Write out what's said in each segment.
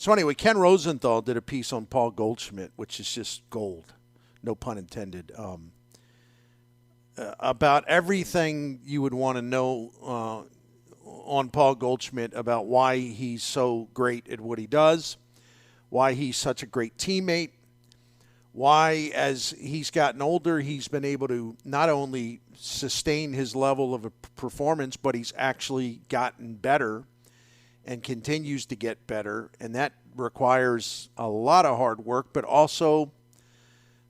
So anyway, Ken Rosenthal did a piece on Paul Goldschmidt, which is just gold, no pun intended, about everything you would want to know on Paul Goldschmidt about why he's so great at what he does, why he's such a great teammate, why as he's gotten older he's been able to not only sustain his level of a performance, but he's actually gotten better and continues to get better, and that requires a lot of hard work, but also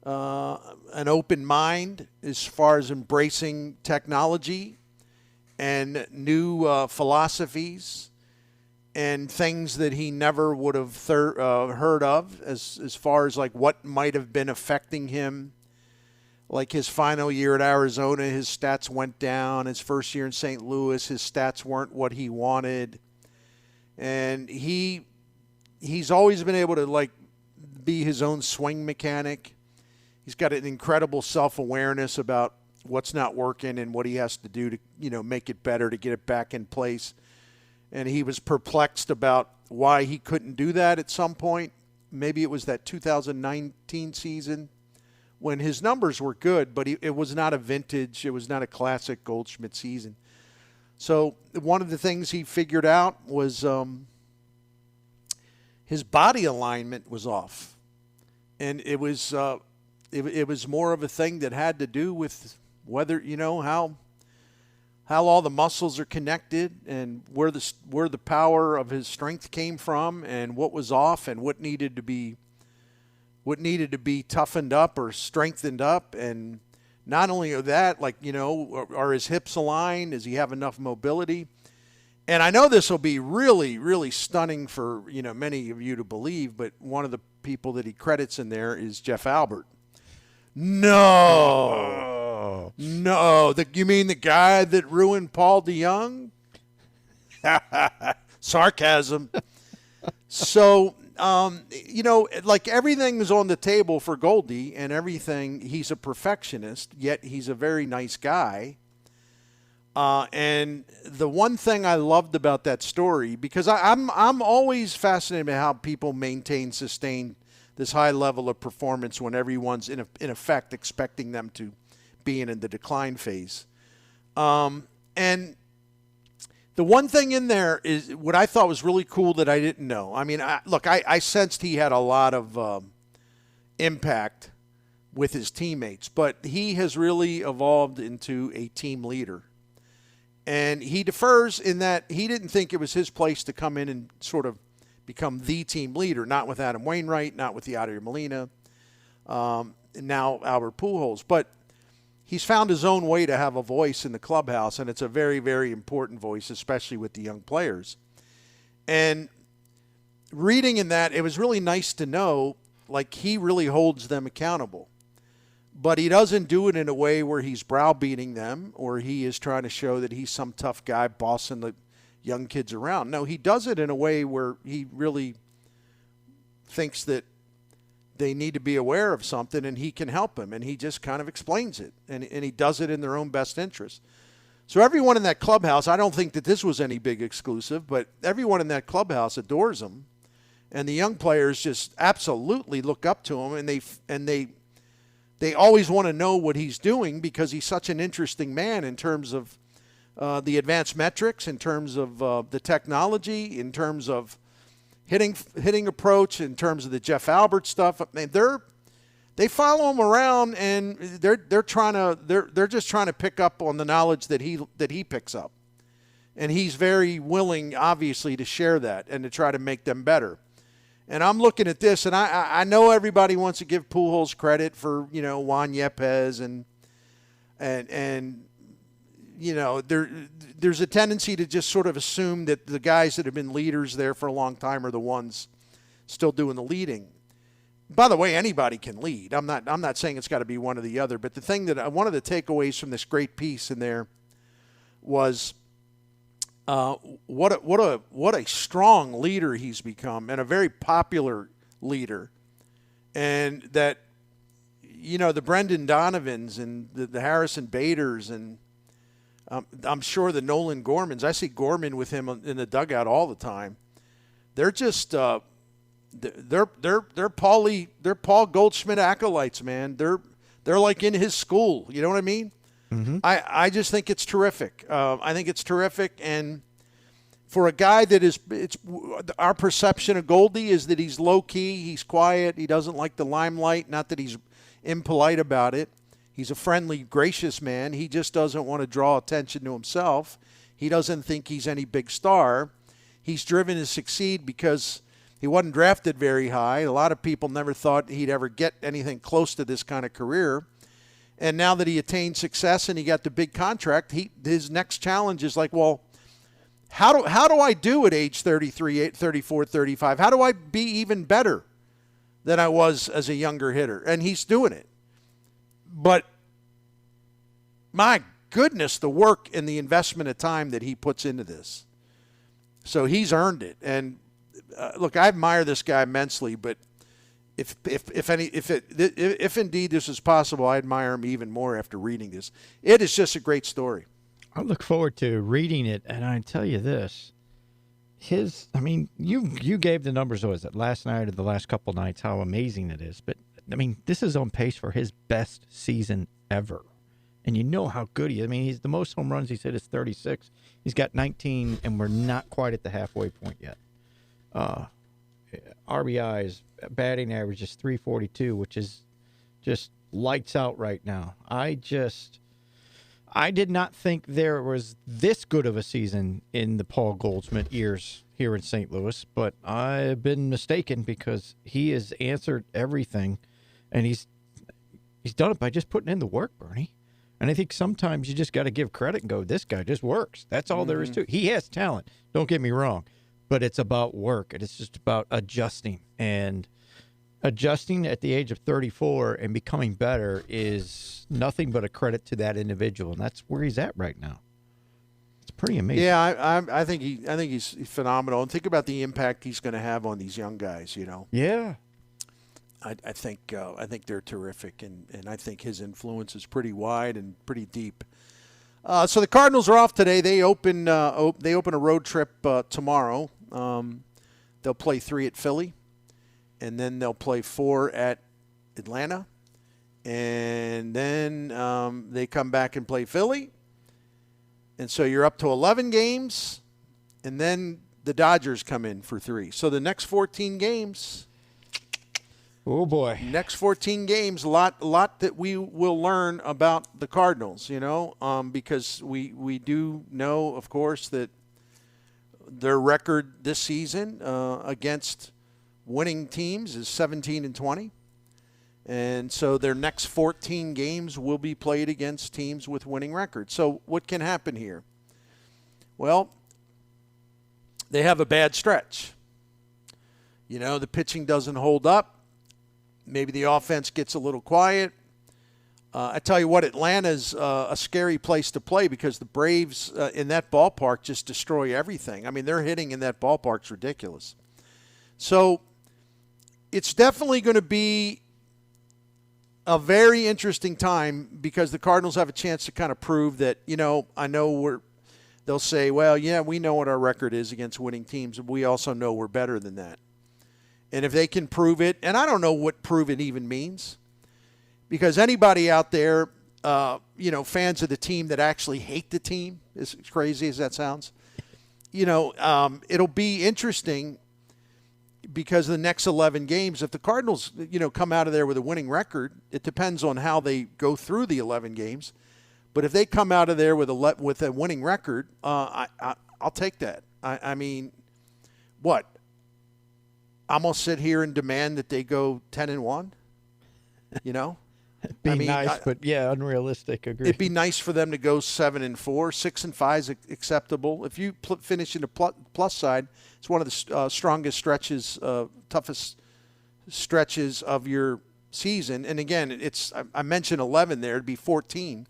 an open mind as far as embracing technology and new philosophies and things that he never would have heard of as far as like what might have been affecting him. Like his final year at Arizona, his stats went down. His first year in St. Louis, his stats weren't what he wanted. And he's always been able to like be his own swing mechanic. He's got an incredible self-awareness about what's not working and what he has to do to, make it better, to get it back in place. And he was perplexed about why he couldn't do that at some point. Maybe it was that 2019 season when his numbers were good, but it was not a vintage, it was not a classic Goldschmidt season. So one of the things he figured out was his body alignment was off. And it was more of a thing that had to do with whether, how all the muscles are connected and where the power of his strength came from and what was off and what needed to be toughened up or strengthened up. And not only that, are his hips aligned? Does he have enough mobility? And I know this will be really, really stunning for, many of you to believe, but one of the people that he credits in there is Jeff Albert. No. You mean the guy that ruined Paul DeYoung? Sarcasm. So, everything is on the table for Goldie and everything. He's a perfectionist, yet he's a very nice guy. And the one thing I loved about that story, because I'm always fascinated by how people sustain this high level of performance when everyone's in effect expecting them to be in the decline phase. And the one thing in there is what I thought was really cool that I didn't know. I mean, I sensed he had a lot of impact with his teammates, but he has really evolved into a team leader. And he differs in that he didn't think it was his place to come in and sort of become the team leader, not with Adam Wainwright, not with Yadier Molina, and now Albert Pujols. But he's found his own way to have a voice in the clubhouse, and it's a very, very important voice, especially with the young players. And reading in that, it was really nice to know, he really holds them accountable. But he doesn't do it in a way where he's browbeating them or he is trying to show that he's some tough guy bossing the young kids around. No, he does it in a way where he really thinks that they need to be aware of something and he can help them. And he just kind of explains it. And he does it in their own best interest. So everyone in that clubhouse, I don't think that this was any big exclusive, but everyone in that clubhouse adores him. And the young players just absolutely look up to him, and they always want to know what he's doing because he's such an interesting man in terms of the advanced metrics, in terms of the technology, in terms of hitting approach, in terms of the Jeff Albert stuff. I mean, they follow him around, and they're just trying to pick up on the knowledge that he picks up, and he's very willing, obviously, to share that and to try to make them better. And I'm looking at this, and I know everybody wants to give Pujols credit for, Juan Yepes, and there's a tendency to just sort of assume that the guys that have been leaders there for a long time are the ones still doing the leading. By the way, anybody can lead. I'm not saying it's got to be one or the other, but the thing that one of the takeaways from this great piece in there was what a strong leader he's become, and a very popular leader. And that, the Brendan Donovans and the Harrison Baders, and I'm sure the Nolan Gormans, I see Gorman with him in the dugout all the time. They're just they're Paul Goldschmidt acolytes, man. They're like in his school. You know what I mean? Mm-hmm. I just think it's terrific. I think it's terrific, and for a guy that it's our perception of Goldie is that he's low key, he's quiet, he doesn't like the limelight. Not that he's impolite about it. He's a friendly, gracious man. He just doesn't want to draw attention to himself. He doesn't think he's any big star. He's driven to succeed because he wasn't drafted very high. A lot of people never thought he'd ever get anything close to this kind of career. And now that he attained success and he got the big contract, his next challenge is like, well, how do I do at age 33, 34, 35? How do I be even better than I was as a younger hitter? And he's doing it. But my goodness, the work and the investment of time that he puts into this. So he's earned it. And look, I admire this guy immensely, but if indeed this is possible, I admire him even more after reading this. It is just a great story. I look forward to reading it, and I tell you this, you gave the numbers, was it last night or the last couple nights, how amazing it is. But, this is on pace for his best season ever. And you know how good he is. He's the most home runs, he said, is 36. He's got 19, and we're not quite at the halfway point yet. RBIs, batting average is 342, which is just lights out right now. I did not think there was this good of a season in the Paul Goldschmidt years here in St. Louis, but I've been mistaken because he has answered everything, and he's done it by just putting in the work, Bernie. And I think sometimes you just got to give credit and go, this guy just works. That's all there is to it. He has talent, don't get me wrong, but it's about work, and it's just about adjusting. And adjusting at the age of 34 and becoming better is nothing but a credit to that individual, and that's where he's at right now. It's pretty amazing. Yeah, I think he's phenomenal. And think about the impact he's going to have on these young guys. Yeah. I think they're terrific, and I think his influence is pretty wide and pretty deep. So the Cardinals are off today. They open a road trip tomorrow. They'll play 3 at Philly, and then they'll play 4 at Atlanta, and then they come back and play Philly, and so you're up to 11 games, and then the Dodgers come in for 3. So the next 14 games. Oh boy! Next 14 games, a lot that we will learn about the Cardinals, because we do know, of course, that their record this season against winning teams is 17-20, and so their next 14 games will be played against teams with winning records. So what can happen here? Well, they have a bad stretch. The pitching doesn't hold up. Maybe the offense gets a little quiet. I tell you what, Atlanta's a scary place to play because the Braves in that ballpark just destroy everything. Their hitting in that ballpark's ridiculous. So it's definitely going to be a very interesting time because the Cardinals have a chance to kind of prove that, I know they'll say, well, yeah, we know what our record is against winning teams, but we also know we're better than that. And if they can prove it, and I don't know what prove it even means, because anybody out there, fans of the team that actually hate the team, as crazy as that sounds, it'll be interesting because the next 11 games, if the Cardinals, come out of there with a winning record, it depends on how they go through the 11 games. But if they come out of there with a winning record, I'll take that. What? I'm going to sit here and demand that they go 10-1, It'd be nice, but yeah, unrealistic. Agree. It'd be nice for them to go 7-4. 6-5 is acceptable. If you finish in the plus side, it's one of the strongest stretches, toughest stretches of your season. And again, I mentioned 11 there. It'd be 14.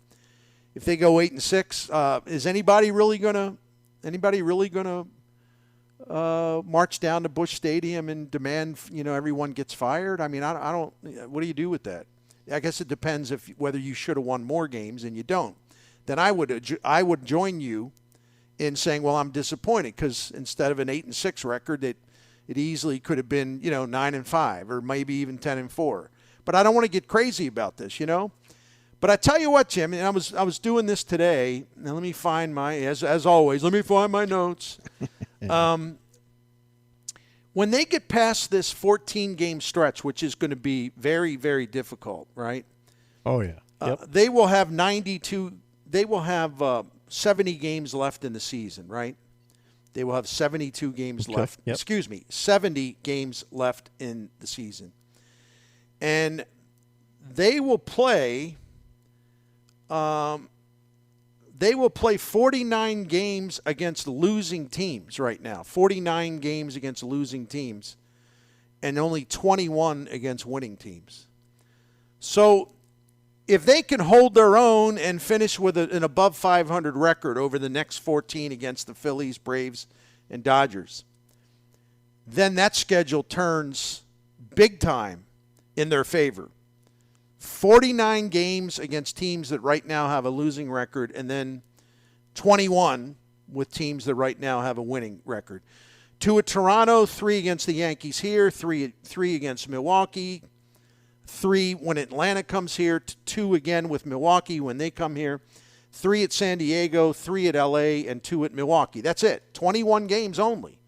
If they go 8-6, is anybody really gonna march down to Busch Stadium and demand everyone gets fired? I don't. What do you do with that? I guess it depends whether you should have won more games and you don't. Then I would join you in saying, well, I'm disappointed because instead of an 8-6 record, that It easily could have been, 9-5 or maybe even 10-4. But I don't want to get crazy about this, But I tell you what, Jim, and I was doing this today. Now let me find as always, let me find my notes. When they get past this 14-game stretch, which is going to be very, very difficult, right? Oh yeah. Yep. They will have 92. They will have 70 games left in the season, right? They will have 72 games left. Yep. 70 games left in the season, and they will play. They will play 49 games against losing teams right now. 49 games against losing teams, and only 21 against winning teams. So, if they can hold their own and finish with an above 500 record over the next 14 against the Phillies, Braves, and Dodgers, then that schedule turns big time in their favor. 49 games against teams that right now have a losing record, and then 21 with teams that right now have a winning record. 2 at Toronto, 3 against the Yankees here, 3 against Milwaukee, 3 when Atlanta comes here, 2 again with Milwaukee when they come here, 3 at San Diego, 3 at LA, and 2 at Milwaukee. That's it. 21 games only.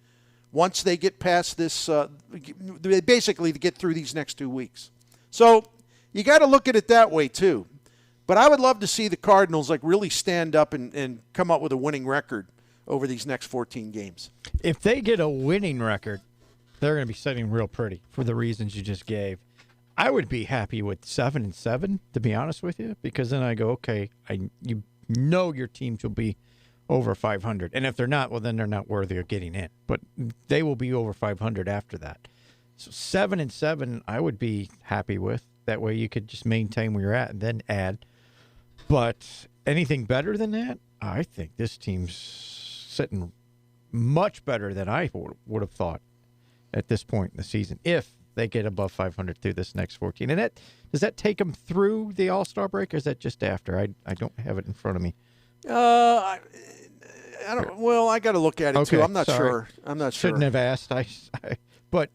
Once they get past this, they basically get through these next 2 weeks. So you got to look at it that way too. But I would love to see the Cardinals really stand up and come up with a winning record over these next 14 games. If they get a winning record, they're going to be sitting real pretty for the reasons you just gave. I would be happy with 7-7, to be honest with you, because then I go, okay, you know your teams will be over 500. And if they're not, well, then they're not worthy of getting in. But they will be over 500 after that. So 7-7, I would be happy with. That way you could just maintain where you're at and then add. But anything better than that, I think this team's sitting much better than I would have thought at this point in the season, if they get above 500 through this next 14. And does that take them through the All-Star break, or is that just after? I don't have it in front of me. I don't. Well, I got to look at it too. I'm not sorry. sure. I'm not sure. Shouldn't have asked. But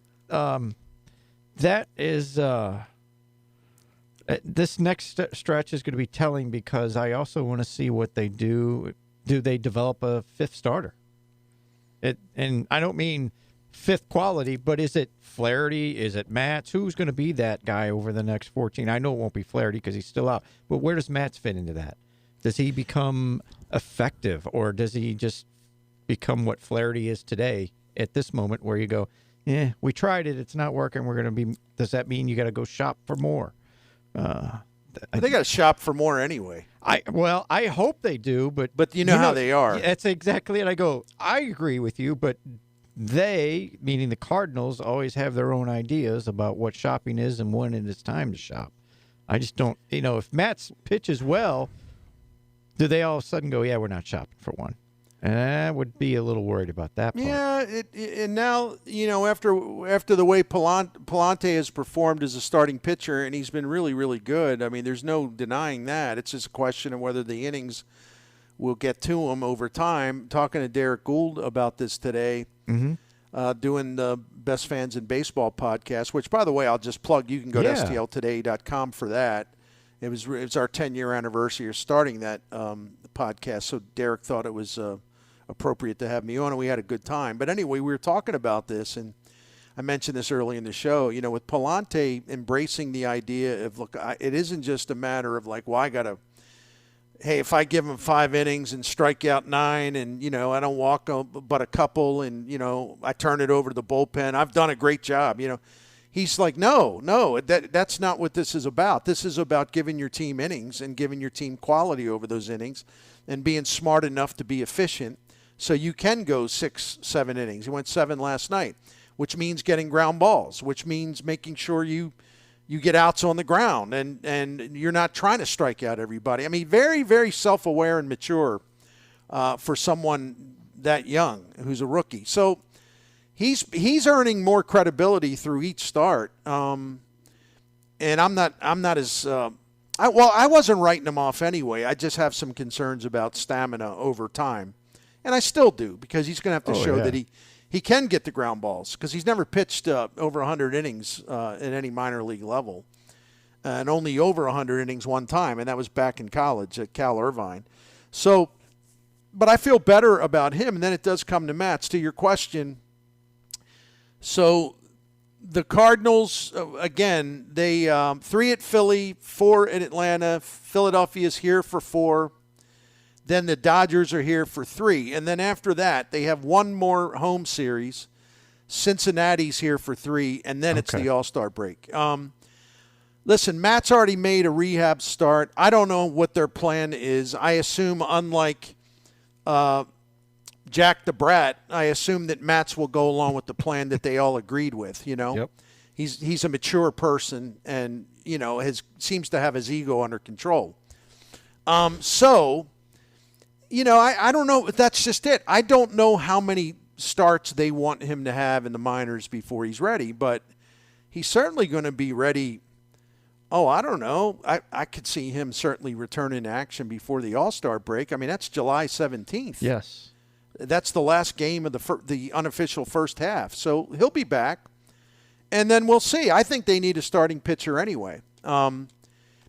that is this next stretch is going to be telling, because I also want to see what they do. Do they develop a fifth starter? And I don't mean fifth quality, but is it Flaherty? Is it Matz? Who's going to be that guy over the next 14? I know it won't be Flaherty because he's still out, but where does Matz fit into that? Does he become effective, or does he just become what Flaherty is today at this moment, where you go, we tried it, it's not working, we're going to be, does that mean you got to go shop for more? They got to shop for more anyway. I hope they do, but you know how they are. That's exactly it. I go, I agree with you, but they, meaning the Cardinals, always have their own ideas about what shopping is and when it is time to shop. I just don't, if Matt pitches well, do they all of a sudden go, we're not shopping for one? And I would be a little worried about that part. Yeah, and now, after the way Palante has performed as a starting pitcher, and he's been really, really good, I mean, there's no denying that. It's just a question of whether the innings will get to him over time. Talking to Derek Gould about this today, doing the Best Fans in Baseball podcast, which, by the way, I'll just plug. You can go to stltoday.com for that. It was our 10-year anniversary of starting that podcast, so Derek thought it was appropriate to have me on, and we had a good time. But anyway, we were talking about this, and I mentioned this early in the show, with Palante embracing the idea of, look, it isn't just a matter of if I give him 5 innings and strike out 9 and, I don't walk but a couple and, I turn it over to the bullpen, I've done a great job, He's like, no, that's not what this is about. This is about giving your team innings and giving your team quality over those innings and being smart enough to be efficient so you can go 6, 7 innings. He went 7 last night, which means getting ground balls, which means making sure you get outs on the ground and you're not trying to strike out everybody. I mean, very, very self-aware and mature for someone that young who's a rookie. So he's earning more credibility through each start. And I'm not as I wasn't writing him off anyway. I just have some concerns about stamina over time. And I still do, because he's going to have to show that he can get the ground balls because he's never pitched over 100 innings at any minor league level, and only over 100 innings one time, and that was back in college at Cal Irvine. So, but I feel better about him, and then it does come to Matz. To your question, so the Cardinals, again, they 3 at Philly, 4 at Atlanta. Philadelphia's here for 4. Then the Dodgers are here for 3. And then after that, they have one more home series. Cincinnati's here for 3, and then it's the All-Star break. Listen, Matt's already made a rehab start. I don't know what their plan is. I assume, unlike Jack the Brat, I assume that Matt's will go along with the plan that they all agreed with, you know. Yep. He's a mature person and, you know, seems to have his ego under control. So, you know, I don't know. That's just it. I don't know how many starts they want him to have in the minors before he's ready, but he's certainly going to be ready. Oh, I don't know. I could see him certainly returning to action before the All-Star break. I mean, that's July 17th. Yes. That's the last game of the unofficial first half. So he'll be back, and then we'll see. I think they need a starting pitcher anyway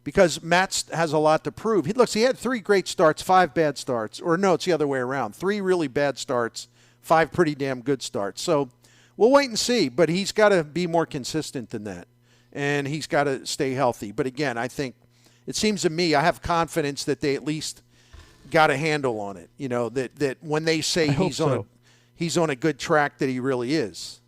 because Matt has a lot to prove. He had 3 great starts, 5 bad starts. Or no, it's the other way around. 3 really bad starts, 5 pretty damn good starts. So we'll wait and see, but he's got to be more consistent than that. And he's got to stay healthy. But again, I think it seems to me I have confidence that they at least got a handle on it. You know, that when they say he's on a good track, that he really is.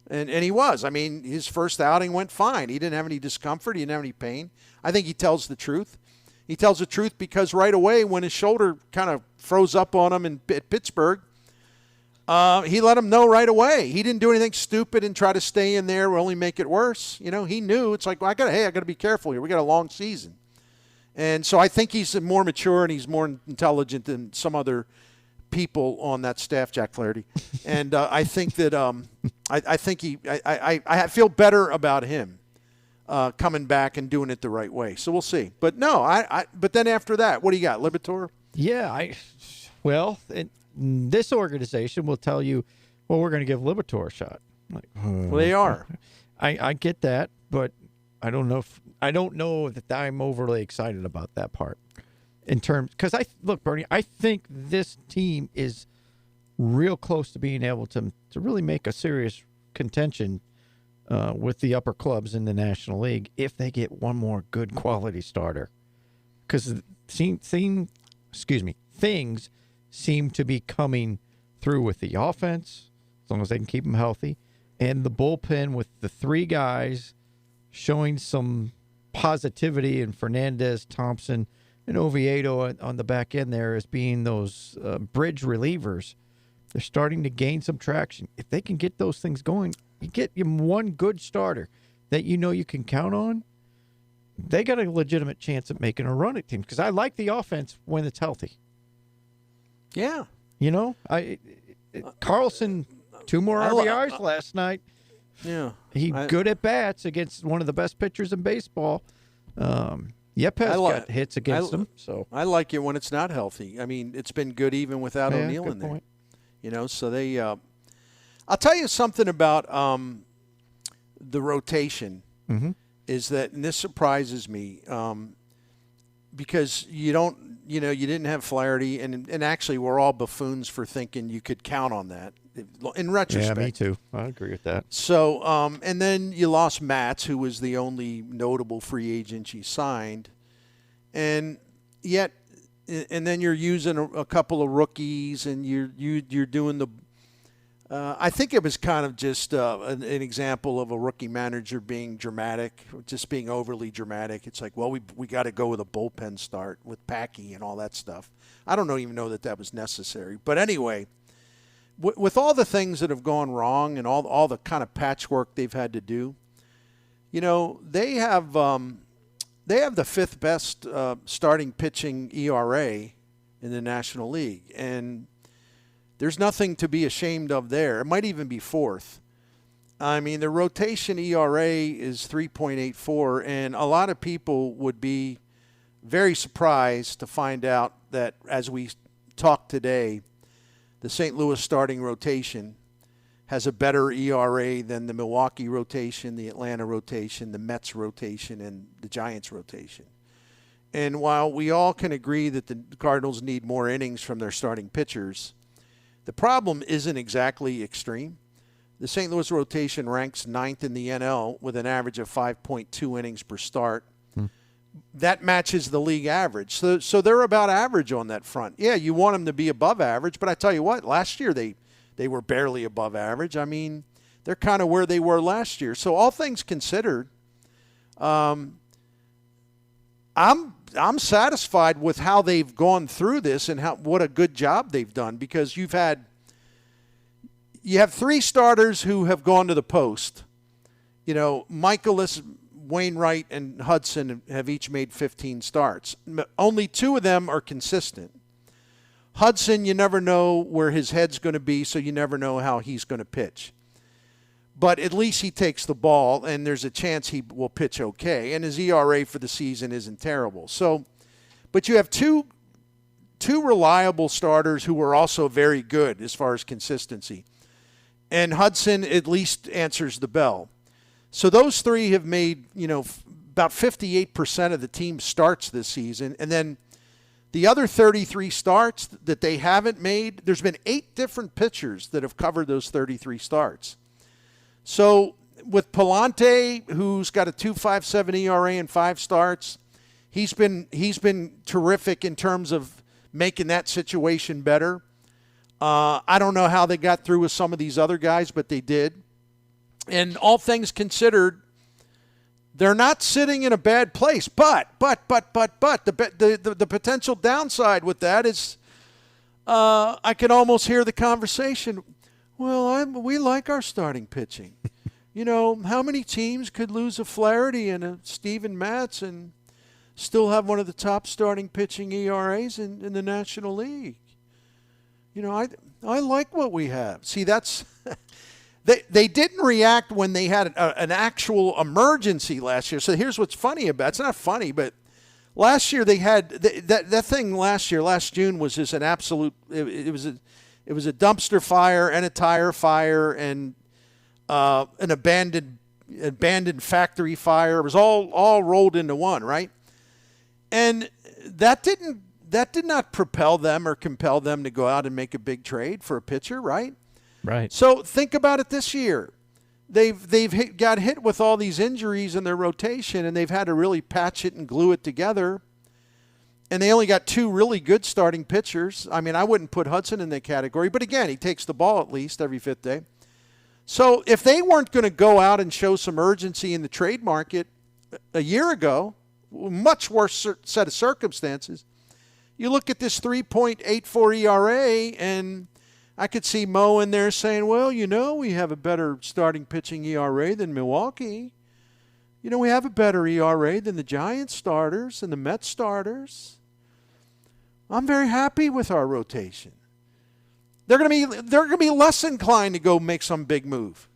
And he was. I mean, his first outing went fine. He didn't have any discomfort. He didn't have any pain. I think he tells the truth. He tells the truth because right away when his shoulder kind of froze up on him at Pittsburgh, he let him know right away. He didn't do anything stupid and try to stay in there or only make it worse. You know, he knew. It's like, well, I got to be careful here. We got a long season. And so I think he's more mature and he's more intelligent than some other people on that staff, Jack Flaherty. And I think that I feel better about him coming back and doing it the right way. So we'll see. But no, but then after that, what do you got? Lipitor? Yeah, this organization will tell you, well, we're going to give Lipitor a shot. Like, well, they are. I get that, but I don't know that I'm overly excited about that part. In terms, because look, Bernie, I think this team is real close to being able to really make a serious contention with the upper clubs in the National League if they get one more good quality starter. Because things seem to be coming through with the offense, as long as they can keep them healthy, and the bullpen with the 3 guys showing some positivity in Fernandez, Thompson, and Oviedo on the back end there as being those bridge relievers. They're starting to gain some traction. If they can get those things going, you get them one good starter that you know you can count on, they got a legitimate chance at making a run at teams. Because I like the offense when it's healthy. Yeah. You know, Carlson, 2 more RBIs last night. Yeah. He's good at bats against one of the best pitchers in baseball. Yepes got hits against him. So I like it when it's not healthy. I mean, it's been good even without O'Neill in there. Point. You know, so they I'll tell you something about the rotation is that, and this surprises me, because you didn't have Flaherty, and actually we're all buffoons for thinking you could count on that in retrospect. Yeah, me too. I agree with that. So, and then you lost Matz, who was the only notable free agent you signed, and then you're using a couple of rookies, and you're doing the. I think it was kind of just an example of a rookie manager being dramatic, just being overly dramatic. It's like, well, we got to go with a bullpen start with Packy and all that stuff. I don't even know that was necessary. But anyway, with all the things that have gone wrong and all the kind of patchwork they've had to do, you know, they have the 5th best starting pitching ERA in the National League, and there's nothing to be ashamed of there. It might even be 4th. I mean, the rotation ERA is 3.84, and a lot of people would be very surprised to find out that as we talk today, the St. Louis starting rotation has a better ERA than the Milwaukee rotation, the Atlanta rotation, the Mets rotation, and the Giants rotation. And while we all can agree that the Cardinals need more innings from their starting pitchers, the problem isn't exactly extreme. The St. Louis rotation ranks 9th in the NL with an average of 5.2 innings per start. That matches the league average. So they're about average on that front. Yeah, you want them to be above average, but I tell you what, last year they were barely above average. I mean, they're kind of where they were last year. So all things considered, I'm satisfied with how they've gone through this and what a good job they've done, because you have 3 starters who have gone to the post. You know, Miklasz, Wainwright, and Hudson have each made 15 starts. Only 2 of them are consistent. Hudson, you never know where his head's going to be, so you never know how he's going to pitch. But at least he takes the ball, and there's a chance he will pitch okay. And his ERA for the season isn't terrible. So, but you have two reliable starters who are also very good as far as consistency. And Hudson at least answers the bell. So those 3 have made, about 58% of the team starts this season. And then the other 33 starts that they haven't made, there's been 8 different pitchers that have covered those 33 starts. So with Palante, who's got a 2.57 ERA and 5 starts, he's been terrific in terms of making that situation better. I don't know how they got through with some of these other guys, but they did. And all things considered, they're not sitting in a bad place. But the potential downside with that is I can almost hear the conversation. Well, we like our starting pitching. How many teams could lose a Flaherty and a Steven Matz and still have one of the top starting pitching ERAs in the National League? I like what we have. See, that's they didn't react when they had an actual emergency last year. So here's what's funny about it. It's not funny, but last year they had that thing last June was just an absolute. It was a dumpster fire and a tire fire and an abandoned factory fire. It was all rolled into one, right? And that did not propel them or compel them to go out and make a big trade for a pitcher, right? Right. So think about it this year. They've got hit with all these injuries in their rotation, and they've had to really patch it and glue it together. And they only got 2 really good starting pitchers. I mean, I wouldn't put Hudson in that category, but again, he takes the ball at least every 5th day. So if they weren't going to go out and show some urgency in the trade market a year ago, much worse set of circumstances, you look at this 3.84 ERA, and I could see Mo in there saying, well, we have a better starting pitching ERA than Milwaukee. We have a better ERA than the Giants starters and the Mets starters. I'm very happy with our rotation. They're going to be less inclined to go make some big move.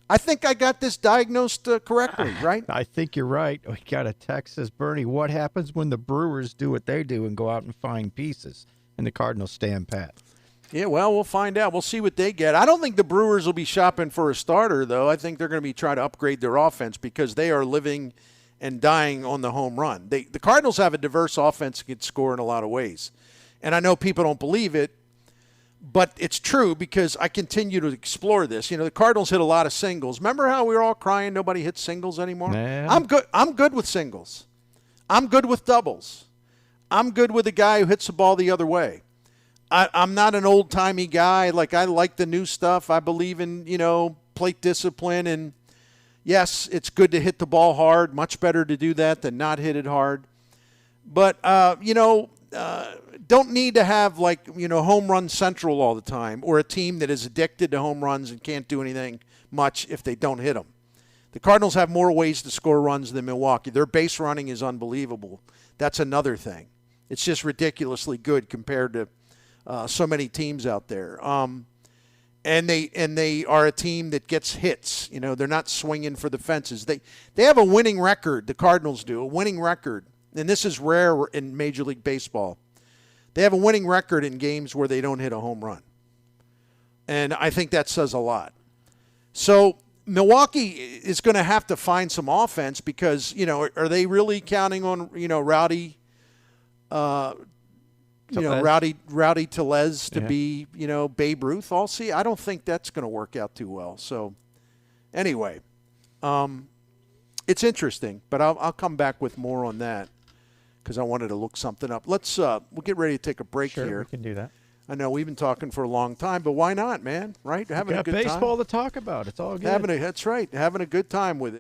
I think I got this diagnosed correctly, right? I think you're right. We got a text says, Bernie, what happens when the Brewers do what they do and go out and find pieces and the Cardinals stand pat? Yeah, well, we'll find out. We'll see what they get. I don't think the Brewers will be shopping for a starter, though. I think they're going to be trying to upgrade their offense because they are living and dying on the home run. The Cardinals have a diverse offense that can score in a lot of ways. And I know people don't believe it, but it's true because I continue to explore this. The Cardinals hit a lot of singles. Remember how we were all crying nobody hits singles anymore? Man. I'm good with singles. I'm good with doubles. I'm good with a guy who hits the ball the other way. I'm not an old-timey guy. I like the new stuff. I believe in, plate discipline. And, yes, it's good to hit the ball hard. Much better to do that than not hit it hard. But, don't need to have, home run central all the time or a team that is addicted to home runs and can't do anything much if they don't hit them. The Cardinals have more ways to score runs than Milwaukee. Their base running is unbelievable. That's another thing. It's just ridiculously good compared to so many teams out there. And they are a team that gets hits. They're not swinging for the fences. They have a winning record, the Cardinals do, a winning record. And this is rare in Major League Baseball. They have a winning record in games where they don't hit a home run. And I think that says a lot. So Milwaukee is going to have to find some offense because, are they really counting on, Rowdy Tellez to be, Babe Ruth all see? I don't think that's going to work out too well. So anyway, it's interesting, but I'll come back with more on that because I wanted to look something up. We'll get ready to take a break here. Sure, we can do that. I know we've been talking for a long time, but why not, man? Right? Having a good time. Baseball to talk about. It's all good. That's right. Having a good time with it.